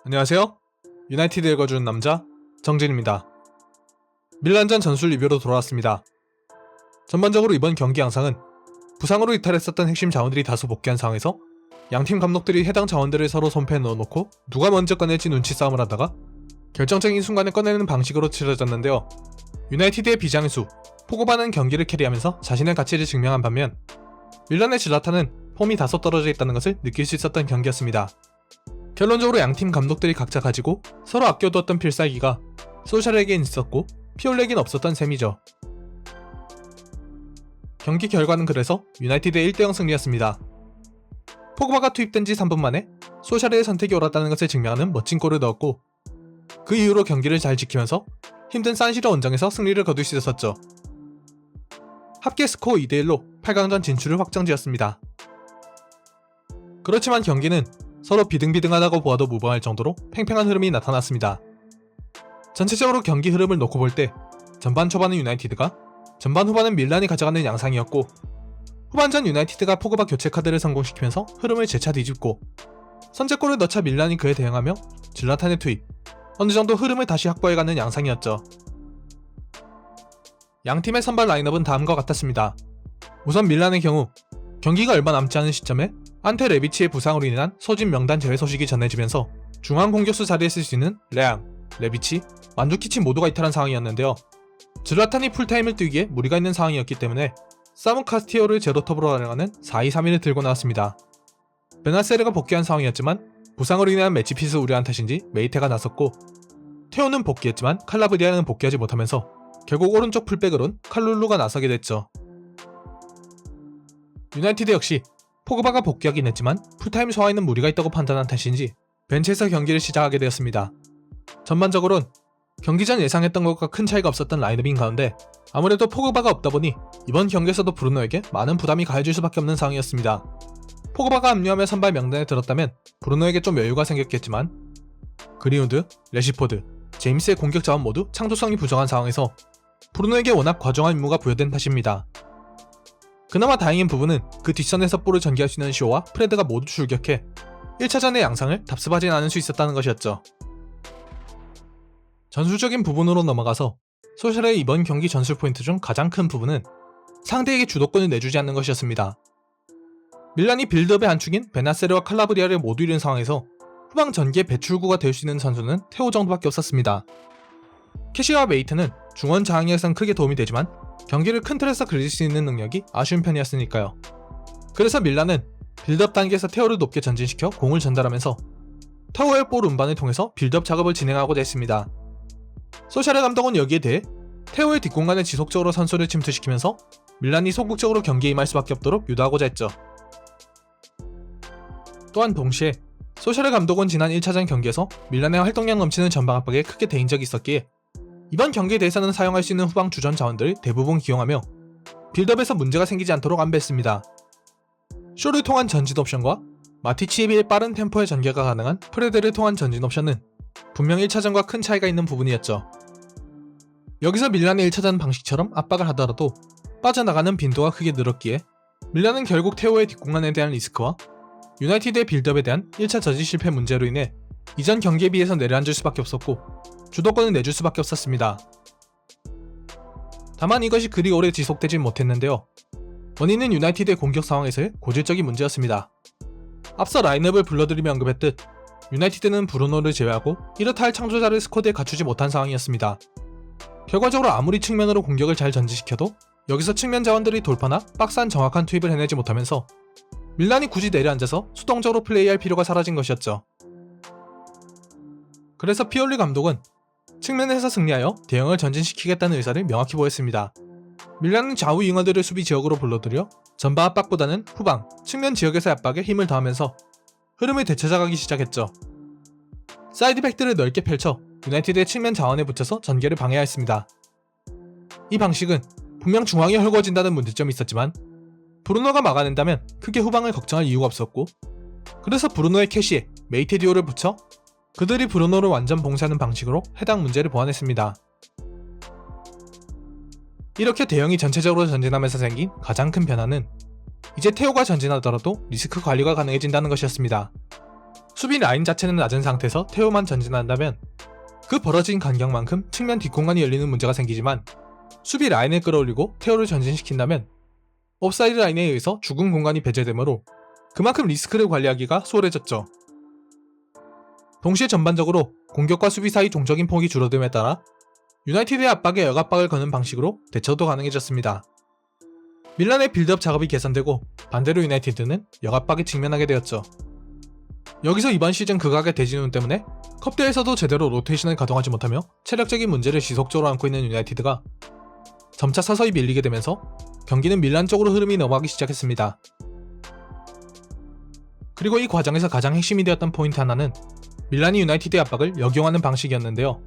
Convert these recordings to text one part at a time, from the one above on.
안녕하세요. 유나이티드 읽어주는 남자 정진입니다. 밀란전 전술 리뷰로 돌아왔습니다. 전반적으로 이번 경기 양상은 부상으로 이탈했었던 핵심 자원들이 다소 복귀한 상황에서 양팀 감독들이 해당 자원들을 서로 손패에 넣어놓고 누가 먼저 꺼낼지 눈치 싸움을 하다가 결정적인 순간에 꺼내는 방식으로 치러졌는데요. 유나이티드의 비장의 수, 포그바는 경기를 캐리하면서 자신의 가치를 증명한 반면 밀란의 질라탄은 폼이 다소 떨어져 있다는 것을 느낄 수 있었던 경기였습니다. 결론적으로 양팀 감독들이 각자 가지고 서로 아껴두었던 필살기가 소셜에겐 있었고 피올레겐 없었던 셈이죠. 경기 결과는 그래서 유나이티드의 1대0 승리였습니다. 포그바가 투입된 지 3분 만에 소셜의 선택이 옳았다는 것을 증명하는 멋진 골을 넣었고 그 이후로 경기를 잘 지키면서 힘든 산시로 원정에서 승리를 거둘 수 있었죠. 합계 스코어 2대1로 8강전 진출을 확정지었습니다. 그렇지만 경기는 서로 비등비등하다고 보아도 무방할 정도로 팽팽한 흐름이 나타났습니다. 전체적으로 경기 흐름을 놓고 볼 때 전반 초반은 유나이티드가, 전반 후반은 밀란이 가져가는 양상이었고 후반전 유나이티드가 포그바 교체 카드를 성공시키면서 흐름을 재차 뒤집고 선제골을 넣자 밀란이 그에 대응하며 질라탄의 투입, 어느 정도 흐름을 다시 확보해가는 양상이었죠. 양팀의 선발 라인업은 다음과 같았습니다. 우선 밀란의 경우 경기가 얼마 남지 않은 시점에 안테 레비치의 부상으로 인한 소집 명단 제외 소식이 전해지면서 중앙 공격수 자리에 쓸 수 있는 레앙, 레비치, 만두키치 모두가 이탈한 상황이었는데요. 질라탄이 풀타임을 뛰기에 무리가 있는 상황이었기 때문에 사무 카스티오를 제로톱으로 활용하는 4-2-3-1을 들고 나왔습니다. 베나세르가 복귀한 상황이었지만 부상으로 인한 매치핏을 우려한 탓인지 메이테가 나섰고 테오는 복귀했지만 칼라브리아는 복귀하지 못하면서 결국 오른쪽 풀백으론 칼룰루가 나서게 됐죠. 유나이티드 역시 포그바가 복귀하긴 했지만 풀타임 소화에는 무리가 있다고 판단한 탓인지 벤치에서 경기를 시작하게 되었습니다. 전반적으론 경기 전 예상했던 것과 큰 차이가 없었던 라인업인 가운데 아무래도 포그바가 없다 보니 이번 경기에서도 브루노에게 많은 부담이 가해질 수밖에 없는 상황이었습니다. 포그바가 합류하며 선발 명단에 들었다면 브루노에게 좀 여유가 생겼겠지만 그린우드, 레시포드, 제임스의 공격 자원 모두 창조성이 부정한 상황에서 브루노에게 워낙 과중한 임무가 부여된 탓입니다. 그나마 다행인 부분은 그 뒷선에서 볼을 전개할 수 있는 쇼와 프레드가 모두 출격해 1차전의 양상을 답습하진 않을 수 있었다는 것이었죠. 전술적인 부분으로 넘어가서 소셜의 이번 경기 전술 포인트 중 가장 큰 부분은 상대에게 주도권을 내주지 않는 것이었습니다. 밀란이 빌드업의 한 축인 베나세르와 칼라브리아를 모두 잃은 상황에서 후방 전개 배출구가 될 수 있는 선수는 테오 정도밖에 없었습니다. 캐시와 메이트는 중원 장악에선 크게 도움이 되지만 경기를 큰 틀에서 그릴 수 있는 능력이 아쉬운 편이었으니까요. 그래서 밀란은 빌드업 단계에서 테오를 높게 전진시켜 공을 전달하면서 테오의 볼 운반을 통해서 빌드업 작업을 진행하고자 했습니다. 소셜의 감독은 여기에 대해 테오의 뒷공간에 지속적으로 선수를 침투시키면서 밀란이 소극적으로 경기에 임할 수밖에 없도록 유도하고자 했죠. 또한 동시에 소셜의 감독은 지난 1차전 경기에서 밀란의 활동량 넘치는 전방 압박에 크게 대인 적이 있었기에 이번 경기에 대해서는 사용할 수 있는 후방 주전 자원들을 대부분 기용하며 빌드업에서 문제가 생기지 않도록 안배했습니다. 쇼를 통한 전진 옵션과 마티치에 비해 빠른 템포의 전개가 가능한 프레드를 통한 전진 옵션은 분명 1차전과 큰 차이가 있는 부분이었죠. 여기서 밀란의 1차전 방식처럼 압박을 하더라도 빠져나가는 빈도가 크게 늘었기에 밀란은 결국 테오의 뒷공간에 대한 리스크와 유나이티드의 빌드업에 대한 1차 저지 실패 문제로 인해 이전 경기에 비해서 내려앉을 수밖에 없었고 주도권을 내줄 수밖에 없었습니다. 다만 이것이 그리 오래 지속되진 못했는데요. 원인은 유나이티드의 공격 상황에서의 고질적인 문제였습니다. 앞서 라인업을 불러들이며 언급했듯 유나이티드는 브루노를 제외하고 이렇다 할 창조자를 스쿼드에 갖추지 못한 상황이었습니다. 결과적으로 아무리 측면으로 공격을 잘 전진시켜도 여기서 측면 자원들이 돌파나 박스 안 정확한 투입을 해내지 못하면서 밀란이 굳이 내려앉아서 수동적으로 플레이할 필요가 사라진 것이었죠. 그래서 피올리 감독은 측면에서 승리하여 대형을 전진시키겠다는 의사를 명확히 보였습니다. 밀란은 좌우 윙어들을 수비 지역으로 불러들여 전방 압박보다는 후방, 측면 지역에서의 압박에 힘을 더하면서 흐름을 되찾아가기 시작했죠. 사이드백들을 넓게 펼쳐 유나이티드의 측면 자원에 붙여서 전개를 방해하였습니다. 이 방식은 분명 중앙이 헐거워진다는 문제점이 있었지만 브루노가 막아낸다면 크게 후방을 걱정할 이유가 없었고 그래서 브루노의 캐시에 메이테디오를 붙여 그들이 브루노를 완전 봉쇄하는 방식으로 해당 문제를 보완했습니다. 이렇게 대형이 전체적으로 전진하면서 생긴 가장 큰 변화는 이제 테오가 전진하더라도 리스크 관리가 가능해진다는 것이었습니다. 수비 라인 자체는 낮은 상태에서 테오만 전진한다면 그 벌어진 간격만큼 측면 뒷공간이 열리는 문제가 생기지만 수비 라인을 끌어올리고 테오를 전진시킨다면 옵사이드 라인에 의해서 죽은 공간이 배제되므로 그만큼 리스크를 관리하기가 수월해졌죠. 동시에 전반적으로 공격과 수비 사이 동적인 폭이 줄어듦에 따라 유나이티드의 압박에 역압박을 거는 방식으로 대처도 가능해졌습니다. 밀란의 빌드업 작업이 개선되고 반대로 유나이티드는 역압박에 직면하게 되었죠. 여기서 이번 시즌 극악의 대진운 때문에 컵대에서도 제대로 로테이션을 가동하지 못하며 체력적인 문제를 지속적으로 안고 있는 유나이티드가 점차 서서히 밀리게 되면서 경기는 밀란 쪽으로 흐름이 넘어가기 시작했습니다. 그리고 이 과정에서 가장 핵심이 되었던 포인트 하나는 밀란이 유나이티드의 압박을 역용하는 방식이었는데요.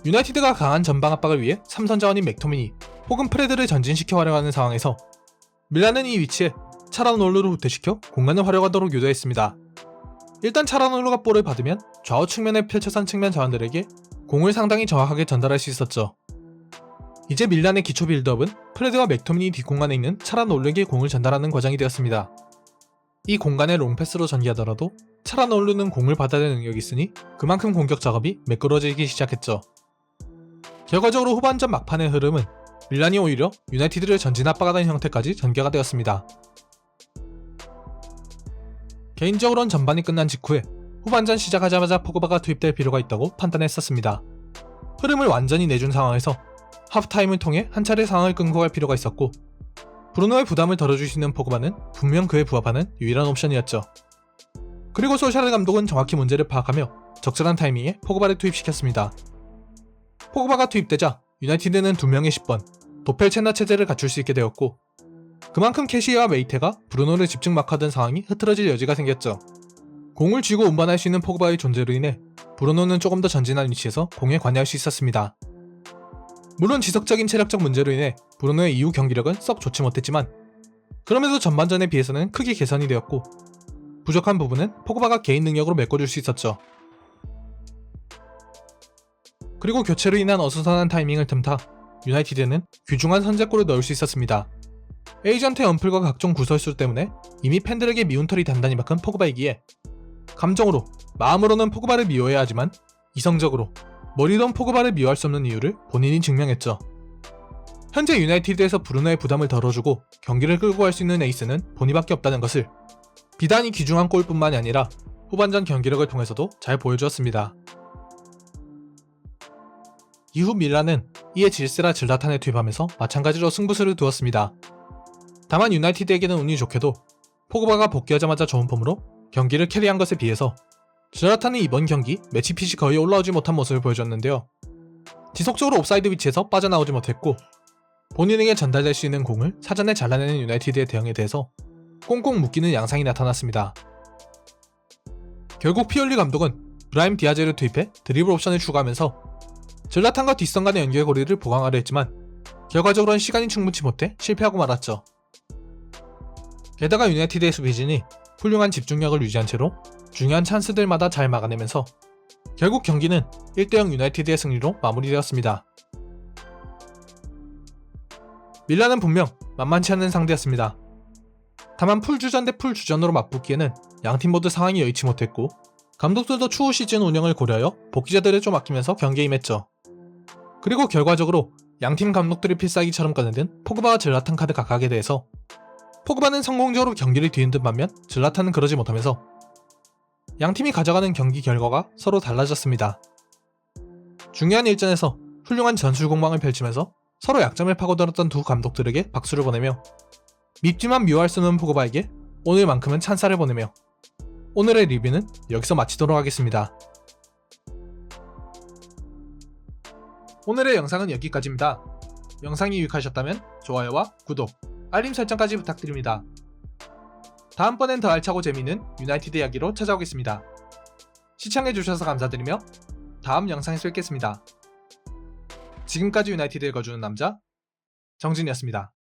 유나이티드가 강한 전방 압박을 위해 3선 자원인 맥토미니 혹은 프레드를 전진시켜 활용하는 상황에서 밀란은 이 위치에 차라놀루를 후퇴시켜 공간을 활용하도록 유도했습니다. 일단 차라놀루가 볼을 받으면 좌우 측면에 펼쳐선 측면 자원들에게 공을 상당히 정확하게 전달할 수 있었죠. 이제 밀란의 기초 빌드업은 프레드와 맥토미니 뒷공간에 있는 차라놀루에게 공을 전달하는 과정이 되었습니다. 이 공간에 롱패스로 전개하더라도 차라놀루는 공을 받아야 할 능력이 있으니 그만큼 공격 작업이 매끄러지기 시작했죠. 결과적으로 후반전 막판의 흐름은 밀란이 오히려 유나이티드를 전진 압박하는 형태까지 전개가 되었습니다. 개인적으로는 전반이 끝난 직후에 후반전 시작하자마자 포그바가 투입될 필요가 있다고 판단했었습니다. 흐름을 완전히 내준 상황에서 하프타임을 통해 한 차례 상황을 끌고 갈 필요가 있었고 브루노의 부담을 덜어줄 수 있는 포그바는 분명 그에 부합하는 유일한 옵션이었죠. 그리고 솔샤르 감독은 정확히 문제를 파악하며 적절한 타이밍에 포그바를 투입시켰습니다. 포그바가 투입되자 유나이티드는 2명의 10번 도펠 첸나 체제를 갖출 수 있게 되었고 그만큼 캐시와 메이테가 브루노를 집중 마크하던 상황이 흐트러질 여지가 생겼죠. 공을 쥐고 운반할 수 있는 포그바의 존재로 인해 브루노는 조금 더 전진한 위치에서 공에 관여할 수 있었습니다. 물론 지속적인 체력적 문제로 인해 브루노의 이후 경기력은 썩 좋지 못했지만 그럼에도 전반전에 비해서는 크게 개선이 되었고 부족한 부분은 포그바가 개인 능력으로 메꿔줄 수 있었죠. 그리고 교체로 인한 어수선한 타이밍을 틈타 유나이티드는 귀중한 선제골을 넣을 수 있었습니다. 에이전트의 언플과 각종 구설수 때문에 이미 팬들에게 미운 털이 단단히 박힌 포그바이기에 감정으로, 마음으로는 포그바를 미워해야 하지만 이성적으로 머리론 포그바를 미워할 수 없는 이유를 본인이 증명했죠. 현재 유나이티드에서 브루노의 부담을 덜어주고 경기를 끌고 갈 수 있는 에이스는 본인밖에 없다는 것을 비단 이 귀중한 골뿐만이 아니라 후반전 경기력을 통해서도 잘 보여주었습니다. 이후 밀란은 이에 질세라 질라탄을 투입하면서 마찬가지로 승부수를 두었습니다. 다만 유나이티드에게는 운이 좋게도 포그바가 복귀하자마자 좋은 폼으로 경기를 캐리한 것에 비해서 질라탄은 이번 경기 매치핏이 거의 올라오지 못한 모습을 보여줬는데요. 지속적으로 옵사이드 위치에서 빠져나오지 못했고 본인에게 전달될 수 있는 공을 사전에 잘라내는 유나이티드의 대응에 대해서 꽁꽁 묶이는 양상이 나타났습니다. 결국 피올리 감독은 브라임 디아제를 투입해 드리블 옵션을 추가하면서 질라탄과 뒷선 간의 연결 고리를 보강하려 했지만 결과적으로는 시간이 충분치 못해 실패하고 말았죠. 게다가 유나이티드의 수비진이 훌륭한 집중력을 유지한 채로 중요한 찬스들마다 잘 막아내면서 결국 경기는 1대0 유나이티드의 승리로 마무리되었습니다. 밀란은 분명 만만치 않은 상대였습니다. 다만 풀주전 대 풀주전으로 맞붙기에는 양팀 모두 상황이 여의치 못했고 감독들도 추후 시즌 운영을 고려하여 복귀자들을 좀 아끼면서 경기에 임했죠. 그리고 결과적으로 양팀 감독들이 필살기처럼 꺼내든 포그바와 질라탄 카드 각각에 대해서 포그바는 성공적으로 경기를 뒤흔든 듯 반면 질라탄은 그러지 못하면서 양팀이 가져가는 경기 결과가 서로 달라졌습니다. 중요한 일전에서 훌륭한 전술 공방을 펼치면서 서로 약점을 파고들었던 두 감독들에게 박수를 보내며 밉지만 미워할 수 없는 포그바에게 오늘만큼은 찬사를 보내며 오늘의 리뷰는 여기서 마치도록 하겠습니다. 오늘의 영상은 여기까지입니다. 영상이 유익하셨다면 좋아요와 구독, 알림 설정까지 부탁드립니다. 다음번엔 더 알차고 재미있는 유나이티드 이야기로 찾아오겠습니다. 시청해주셔서 감사드리며 다음 영상에서 뵙겠습니다. 지금까지 유나이티드를 거주는 남자 정진이었습니다.